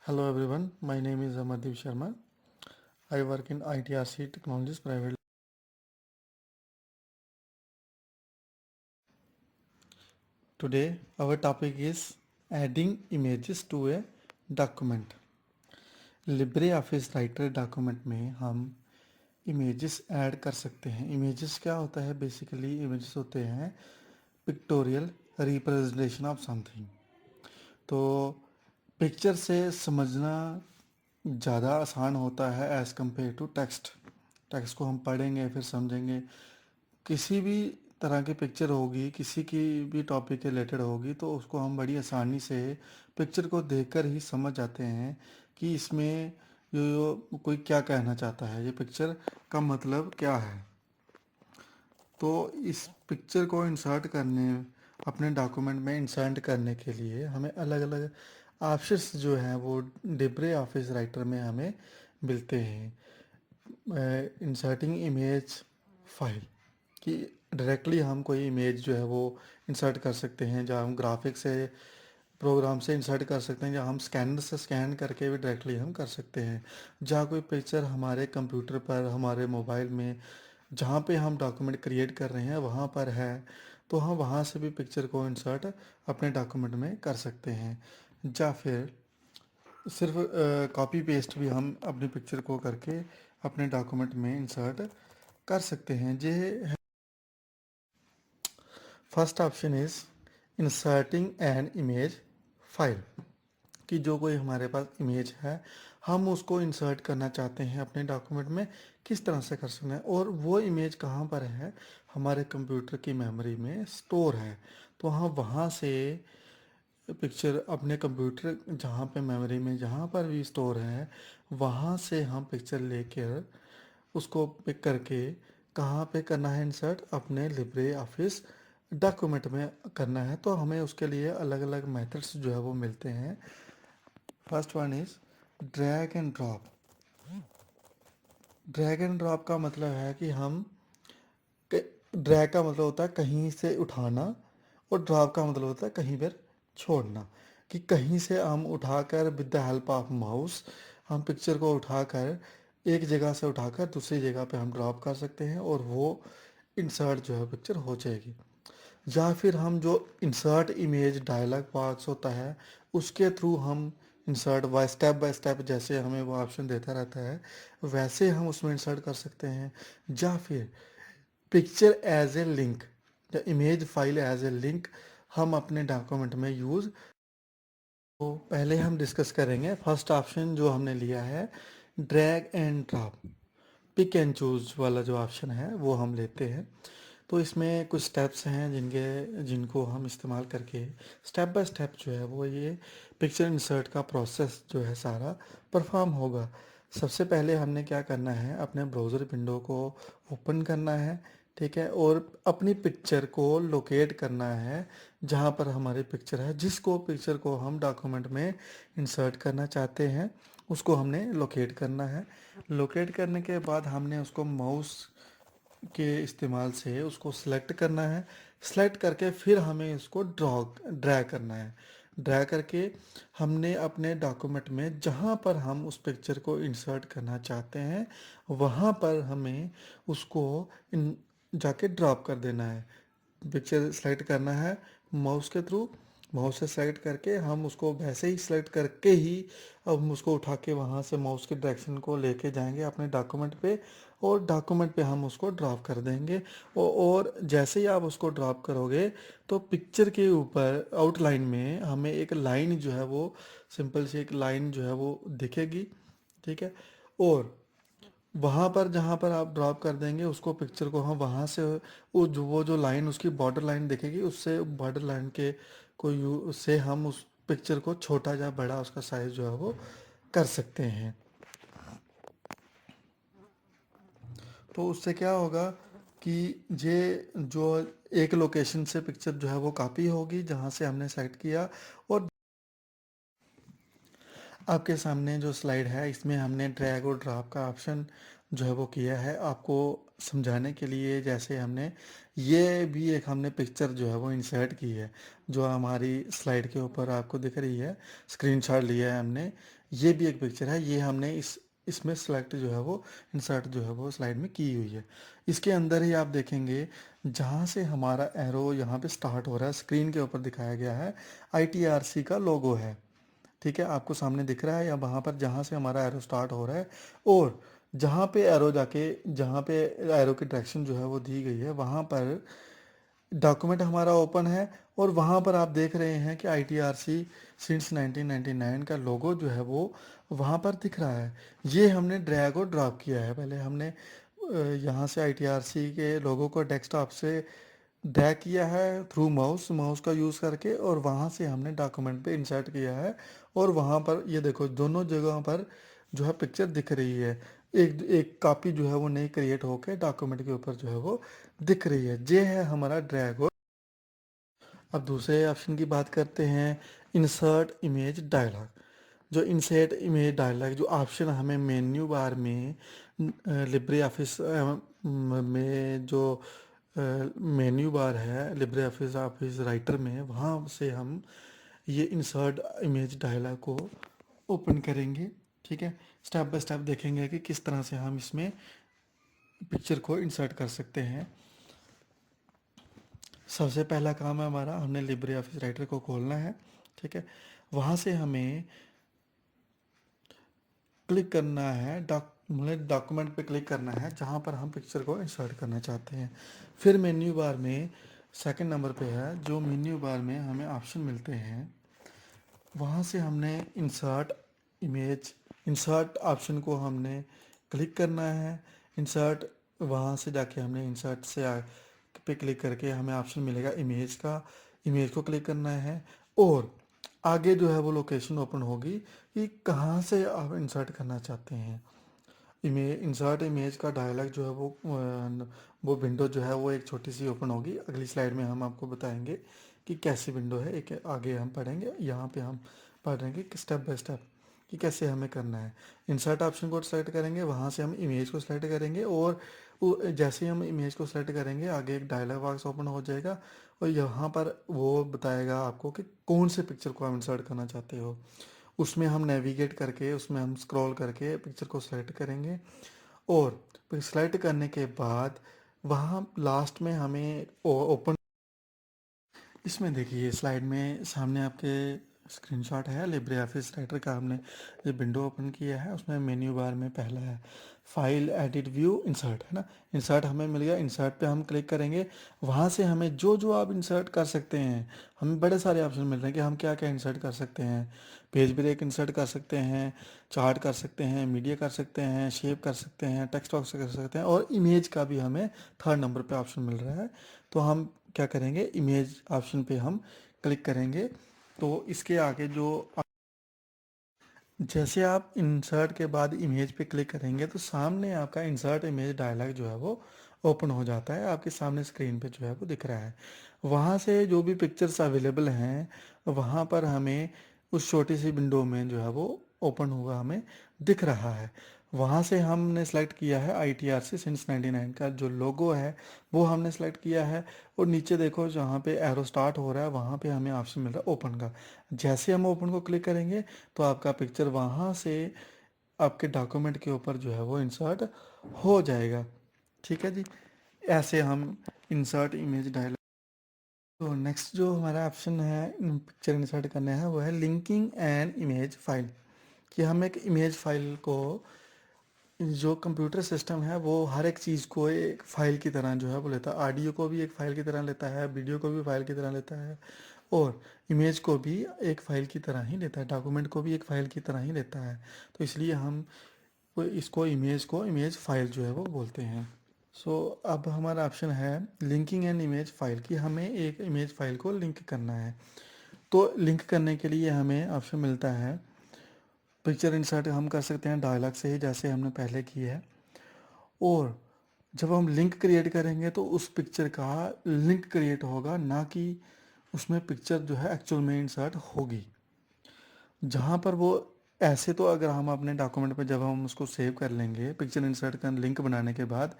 Hello everyone, my name is Amardeep Sharma. I work in ITRC Technologies Private. Today our topic is adding images to a document. Libre office writer document में हम images add कर सकते हैं। Images क्या होता है? Basically images होते हैं पिक्टोरियल रिप्रेजेंटेशन ऑफ समथिंग। तो पिक्चर से समझना ज़्यादा आसान होता है as compared to text. Text को हम पढ़ेंगे फिर समझेंगे। किसी भी तरह की पिक्चर होगी, किसी की भी टॉपिक के रिलेटेड होगी, तो उसको हम बड़ी आसानी से पिक्चर को देखकर ही समझ जाते हैं कि इसमें जो कोई क्या कहना चाहता है, ये पिक्चर का मतलब क्या है। तो इस पिक्चर को इंसर्ट करने, अपने डॉक्यूमेंट में इंसर्ट करने के लिए हमें अलग अलग ऑप्शंस जो हैं वो लिब्रे ऑफिस राइटर में हमें मिलते हैं। इंसर्टिंग इमेज फाइल कि डायरेक्टली हम कोई इमेज जो है वो इंसर्ट कर सकते हैं, जहाँ हम ग्राफिक से प्रोग्राम से इंसर्ट कर सकते हैं, जहाँ हम स्कैनर से स्कैन करके भी डायरेक्टली हम कर सकते हैं। जहाँ कोई पिक्चर हमारे कंप्यूटर पर, हमारे मोबाइल में, जहाँ पे हम डॉक्यूमेंट क्रिएट कर रहे हैं वहाँ पर है, तो हम वहाँ से भी पिक्चर को इंसर्ट अपने डॉक्यूमेंट में कर सकते हैं। या फिर सिर्फ कॉपी पेस्ट भी हम अपनी पिक्चर को करके अपने डॉक्यूमेंट में इंसर्ट कर सकते हैं। ये first option is inserting an image file कि जो कोई हमारे पास इमेज है, हम उसको इंसर्ट करना चाहते हैं अपने डॉक्यूमेंट में, किस तरह से कर सकते हैं। और वो इमेज कहाँ पर है? हमारे कंप्यूटर की मेमोरी में स्टोर है। तो हम वहाँ से पिक्चर अपने कंप्यूटर जहाँ पे मेमोरी में जहाँ पर भी स्टोर है, वहाँ से हम पिक्चर लेकर उसको पिक करके कहाँ पे करना है इंसर्ट? अपने लिब्रे ऑफिस डॉक्यूमेंट में करना है। तो हमें उसके लिए अलग अलग मेथड्स जो है वो मिलते हैं। First one is drag and drop. Drag and drop का मतलब है कि हम, ड्रैग का मतलब होता है कहीं से उठाना, और ड्रॉप का मतलब होता है कहीं पर छोड़ना। कि कहीं से हम उठाकर with the help of mouse हम पिक्चर को उठाकर एक जगह से उठाकर दूसरी जगह पे हम ड्रॉप कर सकते हैं और वो इंसर्ट जो है पिक्चर हो जाएगी। या फिर हम जो इंसर्ट इमेज डायलॉग बॉक्स होता है उसके थ्रू हम इंसर्ट बाय स्टेप जैसे हमें वो ऑप्शन देता रहता है वैसे हम उसमें इंसर्ट कर सकते हैं। या फिर पिक्चर एज ए लिंक या image file as a link हम अपने डॉक्यूमेंट में यूज़। तो पहले हम डिस्कस करेंगे फर्स्ट ऑप्शन जो हमने लिया है, drag and drop. Pick and choose वाला जो ऑप्शन है वो हम लेते हैं। तो इसमें कुछ स्टेप्स हैं जिनको हम इस्तेमाल करके स्टेप बाय स्टेप जो है वो ये पिक्चर इंसर्ट का प्रोसेस जो है सारा परफॉर्म होगा। सबसे पहले हमने क्या करना है, अपने ब्राउज़र विंडो को ओपन करना है, ठीक है, और अपनी पिक्चर को लोकेट करना है जहाँ पर हमारी पिक्चर है, जिसको पिक्चर को हम डॉक्यूमेंट में इंसर्ट करना चाहते हैं उसको हमने लोकेट करना है। लोकेट करने के बाद हमने उसको माउस के इस्तेमाल से उसको सिलेक्ट करना है। सिलेक्ट करके फिर हमें इसको ड्रैग करना है। ड्रैग करके हमने अपने डॉक्यूमेंट में जहाँ पर हम उस पिक्चर को इंसर्ट करना चाहते हैं वहाँ पर हमें उसको जाके ड्रॉप कर देना है। पिक्चर सेलेक्ट करना है माउस के थ्रू, माउस से सेलेक्ट करके हम उसको वैसे ही सेलेक्ट करके ही अब हम उसको उठा के वहाँ से माउस के डायरेक्शन को लेके जाएंगे अपने डॉक्यूमेंट पे, और डॉक्यूमेंट पे हम उसको ड्रॉप कर देंगे। और जैसे ही आप उसको ड्रॉप करोगे तो पिक्चर के ऊपर आउटलाइन में हमें एक लाइन जो है वो, सिंपल सी एक लाइन जो है वो दिखेगी, ठीक है। और वहाँ पर जहाँ पर आप ड्रॉप कर देंगे उसको पिक्चर को हम वहाँ से वो जो लाइन उसकी बॉर्डर लाइन दिखेगी, उससे बॉर्डर लाइन के को यू से हम उस पिक्चर को छोटा या बड़ा उसका साइज जो है वो कर सकते हैं। तो उससे क्या होगा कि ये जो एक लोकेशन से पिक्चर जो है वो कॉपी होगी जहाँ से हमने सेलेक्ट किया, और आपके सामने जो स्लाइड है इसमें हमने ड्रैग और ड्रॉप का ऑप्शन जो है वो किया है आपको समझाने के लिए। जैसे हमने ये भी एक हमने पिक्चर जो है वो इंसर्ट की है, जो हमारी स्लाइड के ऊपर आपको दिख रही है, स्क्रीनशॉट लिया है हमने। ये भी एक पिक्चर है, ये हमने इसमें सेलेक्ट जो है वो इंसर्ट जो है वो स्लाइड में की हुई है। इसके अंदर ही आप देखेंगे जहाँ से हमारा एरो यहाँ पे स्टार्ट हो रहा है, स्क्रीन के ऊपर दिखाया गया है आईटीआरसी का लोगो है। ठीक है, आपको सामने दिख रहा है या वहाँ पर जहाँ से हमारा एरो स्टार्ट हो रहा है, और जहाँ पे एरो जाके, जहाँ पे एरो की डायरेक्शन जो है वो दी गई है, वहाँ पर डॉक्यूमेंट हमारा ओपन है। और वहाँ पर आप देख रहे हैं कि आईटीआरसी सिंस 1999 का लोगो जो है वो वहाँ पर दिख रहा है। ये हमने ड्रैग और ड्रॉप किया है। पहले हमने यहाँ से आईटीआरसी के लोगो को डेस्कटॉप से ड्रैग किया है थ्रू माउस, माउस का यूज़ करके, और वहाँ से हमने डॉक्यूमेंट पे इंसर्ट किया है। और वहाँ पर ये देखो दोनों जगहों पर जो है पिक्चर दिख रही है। एक एक कॉपी जो है वो नई क्रिएट होके डॉक्यूमेंट के ऊपर जो है वो दिख रही है। ये है हमारा ड्रैग। और अब दूसरे ऑप्शन की बात करते हैं, इंसर्ट इमेज डायलॉग। जो इंसर्ट इमेज डायलॉग जो ऑप्शन हमें मेन्यू बार में लिब्रे ऑफिस में जो मेन्यू बार है लिब्रे ऑफिस ऑफिस राइटर में, वहाँ से हम ये इंसर्ट इमेज डायलॉग को ओपन करेंगे। ठीक है, स्टेप बाय स्टेप देखेंगे कि किस तरह से हम इसमें पिक्चर को इंसर्ट कर सकते हैं। सबसे पहला काम है हमारा, हमने लिब्रे ऑफिस राइटर को खोलना है। ठीक है, वहाँ से हमें क्लिक करना है मतलब डॉक्यूमेंट पे क्लिक करना है जहाँ पर हम पिक्चर को इंसर्ट करना चाहते हैं। फिर मेन्यू बार में सेकंड नंबर पे है, जो मेन्यू बार में हमें ऑप्शन मिलते हैं, वहाँ से हमने इंसर्ट इमेज, इंसर्ट ऑप्शन को हमने क्लिक करना है। इंसर्ट, वहाँ से जाके हमने इंसर्ट से पे क्लिक करके हमें ऑप्शन मिलेगा इमेज का, इमेज को क्लिक करना है। और आगे जो है वो लोकेशन ओपन होगी कि कहाँ से आप इंसर्ट करना चाहते हैं। इमेज, इंसर्ट इमेज का डायलॉग जो है वो विंडो जो है वो एक छोटी सी ओपन होगी। अगली स्लाइड में हम आपको बताएंगे कि कैसी विंडो है। एक आगे हम पढ़ेंगे, यहाँ पे हम पढ़ेंगे कि स्टेप बाय स्टेप कि कैसे हमें करना है। इंसर्ट ऑप्शन को सेलेक्ट करेंगे, वहाँ से हम इमेज को सिलेक्ट करेंगे, और जैसे ही हम इमेज को सिलेक्ट करेंगे आगे एक डायलॉग बॉक्स ओपन हो जाएगा, और यहाँ पर वो बताएगा आपको कि कौन से पिक्चर को आप इंसर्ट करना चाहते हो। उसमें हम नेविगेट करके, उसमें हम स्क्रॉल करके पिक्चर को सेलेक्ट करेंगे, और सेलेक्ट करने के बाद वहाँ लास्ट में हमें ओपन, इसमें देखिए स्लाइड में सामने आपके स्क्रीनशॉट है लिब्रे ऑफिस राइटर का। हमने जो विंडो ओपन किया है उसमें मेन्यू बार में पहला है फाइल एडिट व्यू इंसर्ट, है ना। इंसर्ट हमें मिल गया, इंसर्ट पे हम क्लिक करेंगे। वहाँ से हमें जो जो आप इंसर्ट कर सकते हैं, हमें बड़े सारे ऑप्शन मिल रहे हैं कि हम क्या क्या इंसर्ट कर सकते हैं। पेज ब्रेक इंसर्ट कर सकते हैं, चार्ट कर सकते हैं, मीडिया कर सकते हैं, शेप कर सकते हैं, टेक्स्ट बॉक्स कर सकते हैं, और इमेज का भी हमें थर्ड नंबर पे ऑप्शन मिल रहा है। तो हम क्या करेंगे, इमेज ऑप्शन पे हम क्लिक करेंगे। तो इसके आगे जो, जैसे आप इंसर्ट के बाद इमेज पे क्लिक करेंगे तो सामने आपका इंसर्ट इमेज डायलॉग जो है वो ओपन हो जाता है, आपके सामने स्क्रीन पे जो है वो दिख रहा है। वहाँ से जो भी पिक्चर्स अवेलेबल हैं वहाँ पर हमें उस छोटी सी विंडो में जो है वो ओपन हुआ हमें दिख रहा है। वहाँ से हमने सेलेक्ट किया है आईटीआरसी सिंस 99 का जो लोगो है वो हमने सेलेक्ट किया है। और नीचे देखो जहाँ पे एरो स्टार्ट हो रहा है वहाँ पे हमें ऑप्शन मिल रहा है ओपन का। जैसे हम ओपन को क्लिक करेंगे तो आपका पिक्चर वहाँ से आपके डॉक्यूमेंट के ऊपर जो है वो इंसर्ट हो जाएगा। ठीक है जी, ऐसे हम इंसर्ट इमेज डायलॉग। तो नेक्स्ट जो हमारा ऑप्शन है पिक्चर इंसर्ट करना है वो है लिंकिंग एन इमेज फाइल। कि हम एक इमेज फाइल को, जो कंप्यूटर सिस्टम है वो हर एक चीज़ को एक फ़ाइल की तरह जो है वो लेता है। ऑडियो को भी एक फ़ाइल की तरह लेता है, वीडियो को भी फाइल की तरह लेता है, और इमेज को भी एक फ़ाइल की तरह ही लेता है, डॉक्यूमेंट को भी एक फ़ाइल की तरह ही लेता है। तो इसलिए हम इसको इमेज फ़ाइल जो है वो बोलते हैं। सो अब हमारा ऑप्शन है लिंकिंग एन इमेज फाइल, कि हमें एक इमेज फाइल को लिंक करना है। तो लिंक करने के लिए हमें ऑप्शन मिलता है, पिक्चर इंसर्ट हम कर सकते हैं डायलॉग से ही जैसे हमने पहले किया है। और जब हम लिंक क्रिएट करेंगे तो उस पिक्चर का लिंक क्रिएट होगा, ना कि उसमें पिक्चर जो है एक्चुअल में इंसर्ट होगी। जहाँ पर वो ऐसे तो अगर हम अपने डॉक्यूमेंट पे जब हम उसको सेव कर लेंगे पिक्चर इंसर्ट का लिंक बनाने के बाद,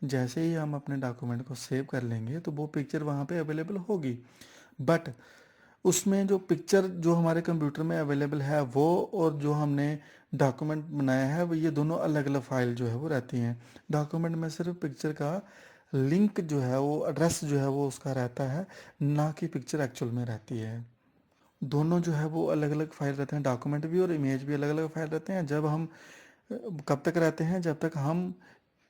जैसे ही हम अपने डॉक्यूमेंट को सेव कर लेंगे तो वो पिक्चर वहाँ पे अवेलेबल होगी। बट उसमें जो पिक्चर जो हमारे कंप्यूटर में अवेलेबल है वो, और जो हमने डॉक्यूमेंट बनाया है वो, ये दोनों अलग अलग फाइल जो है वो रहती हैं। डॉक्यूमेंट में सिर्फ पिक्चर का लिंक जो है वो, एड्रेस जो है वो उसका रहता है, ना कि पिक्चर एक्चुअल में रहती है। दोनों जो है वो अलग अलग फाइल रहते हैं, डॉक्यूमेंट भी और इमेज भी अलग अलग फाइल रहते हैं। जब हम कब तक रहते हैं, जब तक हम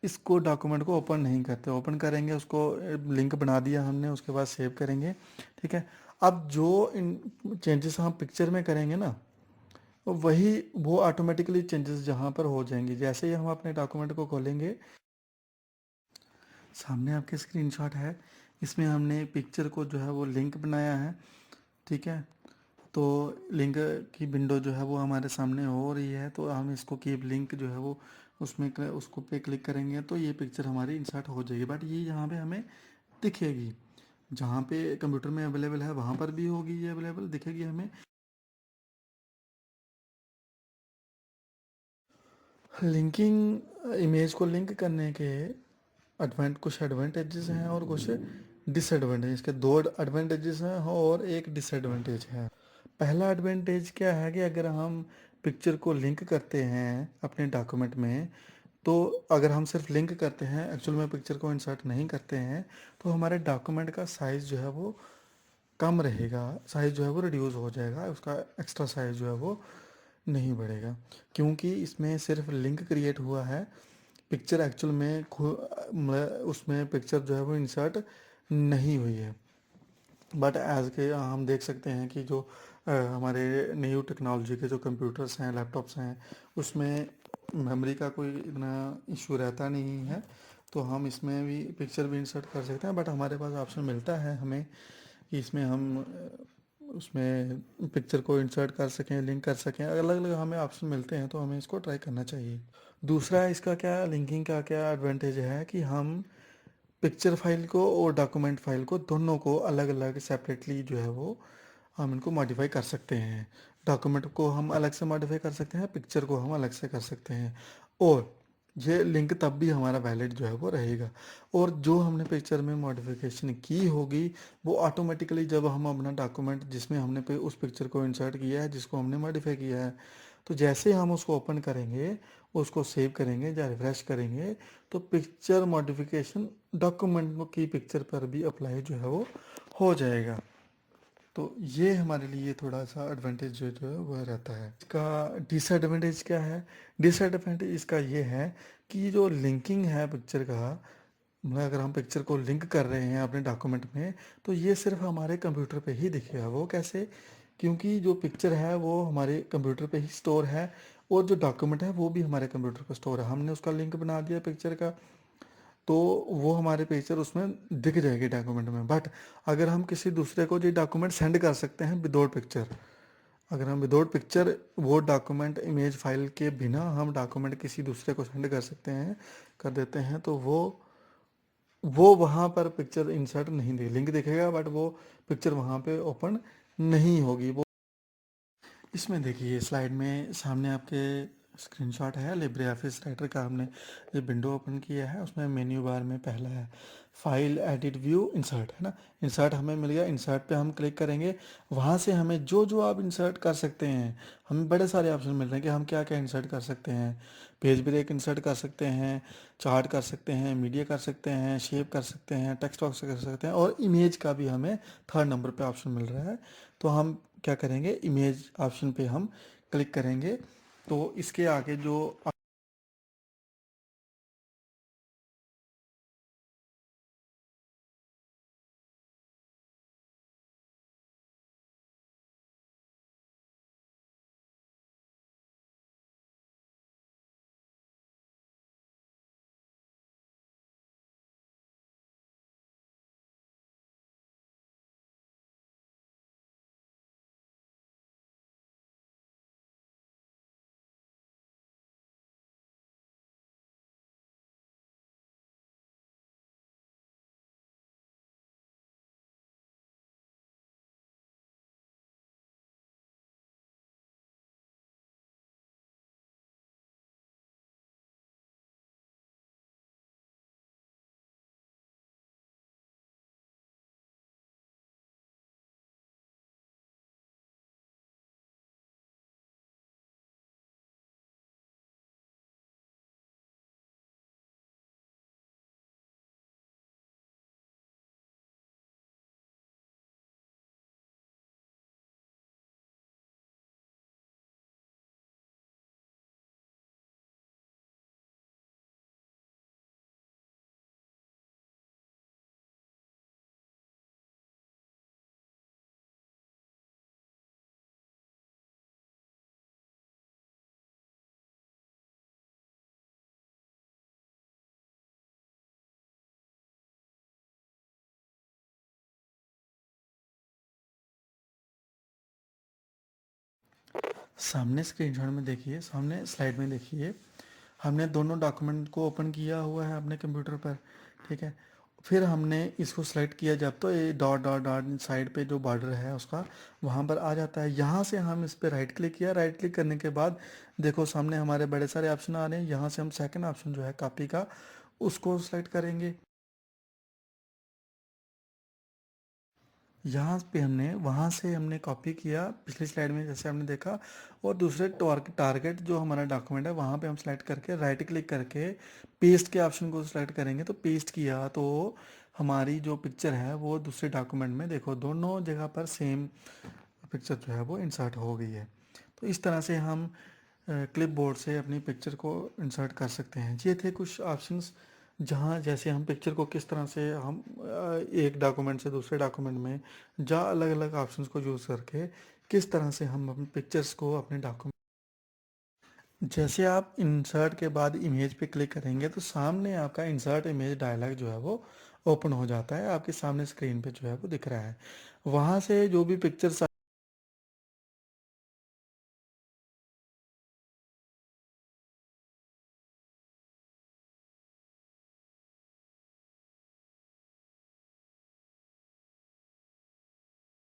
इसको डॉक्यूमेंट को ओपन नहीं करते। ओपन करेंगे उसको, लिंक बना दिया हमने, उसके बाद सेव करेंगे, ठीक है। अब जो इन चेंजेस हम पिक्चर में करेंगे ना, वही वो ऑटोमेटिकली चेंजेस जहाँ पर हो जाएंगे। जैसे ही हम अपने डॉक्यूमेंट को खोलेंगे, सामने आपके स्क्रीनशॉट है, इसमें हमने पिक्चर को जो है वो लिंक बनाया है, ठीक है। तो लिंक की विंडो जो है वो हमारे सामने हो रही है, तो हम इसको कीप लिंक जो है वो उसमें उसको पे क्लिक करेंगे तो ये पिक्चर हमारी इंसर्ट हो जाएगी। बट ये यहाँ पे हमें दिखेगी, जहाँ पे कंप्यूटर में अवेलेबल है वहाँ पर भी होगी, ये अवेलेबल दिखेगी हमें। लिंकिंग, इमेज को लिंक करने के कुछ एडवांटेजेस हैं और कुछ डिसएडवांटेज। इसके दो एडवांटेजेस हैं और एक डिसएडवांटेज है। पहला एडवांटेज क्या है कि अगर हम पिक्चर को लिंक करते हैं अपने डॉक्यूमेंट में, तो अगर हम सिर्फ लिंक करते हैं, एक्चुअल में पिक्चर को इंसर्ट नहीं करते हैं, तो हमारे डॉक्यूमेंट का साइज़ जो है वो कम रहेगा, साइज़ जो है वो रिड्यूस हो जाएगा, उसका एक्स्ट्रा साइज़ जो है वो नहीं बढ़ेगा, क्योंकि इसमें सिर्फ लिंक क्रिएट हुआ है। पिक्चर एक्चुअल में उसमें पिक्चर जो है वो इंसर्ट नहीं हुई है। बट एज के हम देख सकते हैं कि जो हमारे न्यू टेक्नोलॉजी के जो कंप्यूटर्स हैं, लैपटॉप्स हैं, उसमें मेमोरी का कोई इतना इशू रहता नहीं है, तो हम इसमें भी पिक्चर भी इंसर्ट कर सकते हैं। बट हमारे पास ऑप्शन मिलता है हमें कि इसमें हम उसमें पिक्चर को इंसर्ट कर सकें, लिंक कर सकें, अलग अलग हमें ऑप्शन मिलते हैं, तो हमें इसको ट्राई करना चाहिए। दूसरा इसका क्या, लिंकिंग का क्या एडवांटेज है कि हम पिक्चर फाइल को और डॉक्यूमेंट फाइल को दोनों को अलग अलग सेपरेटली जो है वो हम इनको मॉडिफाई कर सकते हैं। डॉक्यूमेंट को हम अलग से मॉडिफाई कर सकते हैं, पिक्चर को हम अलग से कर सकते हैं, और ये लिंक तब भी हमारा वैलिड जो है वो रहेगा। और जो हमने पिक्चर में मॉडिफिकेशन की होगी वो ऑटोमेटिकली, जब हम अपना डॉक्यूमेंट जिसमें हमने उस पिक्चर को इंसर्ट किया है, जिसको हमने मॉडिफाई किया है, तो जैसे हम उसको ओपन करेंगे, उसको सेव करेंगे या रिफ्रेश करेंगे, तो पिक्चर मॉडिफिकेशन डॉक्यूमेंट की पिक्चर पर भी अप्लाई जो है वो हो जाएगा। तो ये हमारे लिए थोड़ा सा एडवांटेज जो है वह रहता है। इसका डिसएडवांटेज क्या है? डिसएडवांटेज इसका ये है कि जो लिंकिंग है पिक्चर का, मतलब अगर हम पिक्चर को लिंक कर रहे हैं अपने डॉक्यूमेंट में, तो ये सिर्फ हमारे कंप्यूटर पे ही दिखेगा। वो कैसे? क्योंकि जो पिक्चर है वो हमारे कंप्यूटर पे ही स्टोर है, और जो डॉक्यूमेंट है वो भी हमारे कंप्यूटर पर स्टोर है। हमने उसका लिंक बना दिया पिक्चर का, तो वो हमारे पिक्चर उसमें दिख जाएगी डॉक्यूमेंट में। बट अगर हम किसी दूसरे को ये डॉक्यूमेंट सेंड कर सकते हैं विदाउट पिक्चर, अगर हम विदाउट पिक्चर वो डॉक्यूमेंट इमेज फाइल के बिना हम डॉक्यूमेंट किसी दूसरे को सेंड कर सकते हैं, कर देते हैं, तो वो वहाँ पर पिक्चर इंसर्ट नहीं दे, लिंक दिखेगा बट वो पिक्चर वहाँ पे ओपन नहीं होगी। वो इसमें देखिए स्लाइड में सामने आपके स्क्रीनशॉट है लिब्रे ऑफिस राइटर का। हमने ये विंडो ओपन किया है, उसमें मेन्यू बार में पहला है फाइल, एडिट, व्यू, इंसर्ट, है ना। इंसर्ट हमें मिल गया, इंसर्ट पे हम क्लिक करेंगे। वहाँ से हमें जो जो आप इंसर्ट कर सकते हैं, हमें बड़े सारे ऑप्शन मिल रहे हैं कि हम क्या क्या इंसर्ट कर सकते हैं। पेज ब्रेक इंसर्ट कर सकते हैं, चार्ट कर सकते हैं, मीडिया कर सकते हैं, शेप कर सकते हैं, टेक्स्ट बॉक्स कर सकते हैं, और इमेज का भी हमें थर्ड नंबर पे ऑप्शन मिल रहा है। तो हम क्या करेंगे, इमेज ऑप्शन पे हम क्लिक करेंगे, तो इसके आगे जो सामने स्क्रीनशॉट में देखिए, सामने स्लाइड में देखिए, हमने दोनों डॉक्यूमेंट को ओपन किया हुआ है अपने कंप्यूटर पर, ठीक है। फिर हमने इसको सेलेक्ट किया जब, तो ये डॉट डॉट डॉट साइड पे जो बॉर्डर है उसका वहाँ पर आ जाता है। यहाँ से हम इस पर राइट क्लिक किया, राइट क्लिक करने के बाद देखो सामने हमारे बड़े सारे ऑप्शन आ रहे हैं। यहाँ से हम सेकंड ऑप्शन जो है कॉपी का, उसको सेलेक्ट करेंगे। यहाँ पे हमने वहाँ से हमने कॉपी किया पिछली स्लाइड में जैसे हमने देखा, और दूसरे टारगेट जो हमारा डॉक्यूमेंट है वहाँ पे हम सेलेक्ट करके राइट क्लिक करके पेस्ट के ऑप्शन को सेलेक्ट करेंगे। तो पेस्ट किया तो हमारी जो पिक्चर है वो दूसरे डॉक्यूमेंट में देखो दोनों जगह पर सेम पिक्चर जो है वो इंसर्ट हो गई है। तो इस तरह से हम क्लिप बोर्ड से अपनी पिक्चर को इंसर्ट कर सकते हैं। ये थे कुछ ऑप्शंस जहाँ जैसे हम पिक्चर को किस तरह से हम एक डॉक्यूमेंट से दूसरे डॉक्यूमेंट में जा अलग अलग ऑप्शंस को यूज़ करके किस तरह से हम अपनी पिक्चर्स को अपने डॉक्यूमेंट, जैसे आप इंसर्ट के बाद इमेज पे क्लिक करेंगे तो सामने आपका इंसर्ट इमेज डायलॉग जो है वो ओपन हो जाता है, आपके सामने स्क्रीन पे जो है वो दिख रहा है। वहाँ से जो भी पिक्चर्स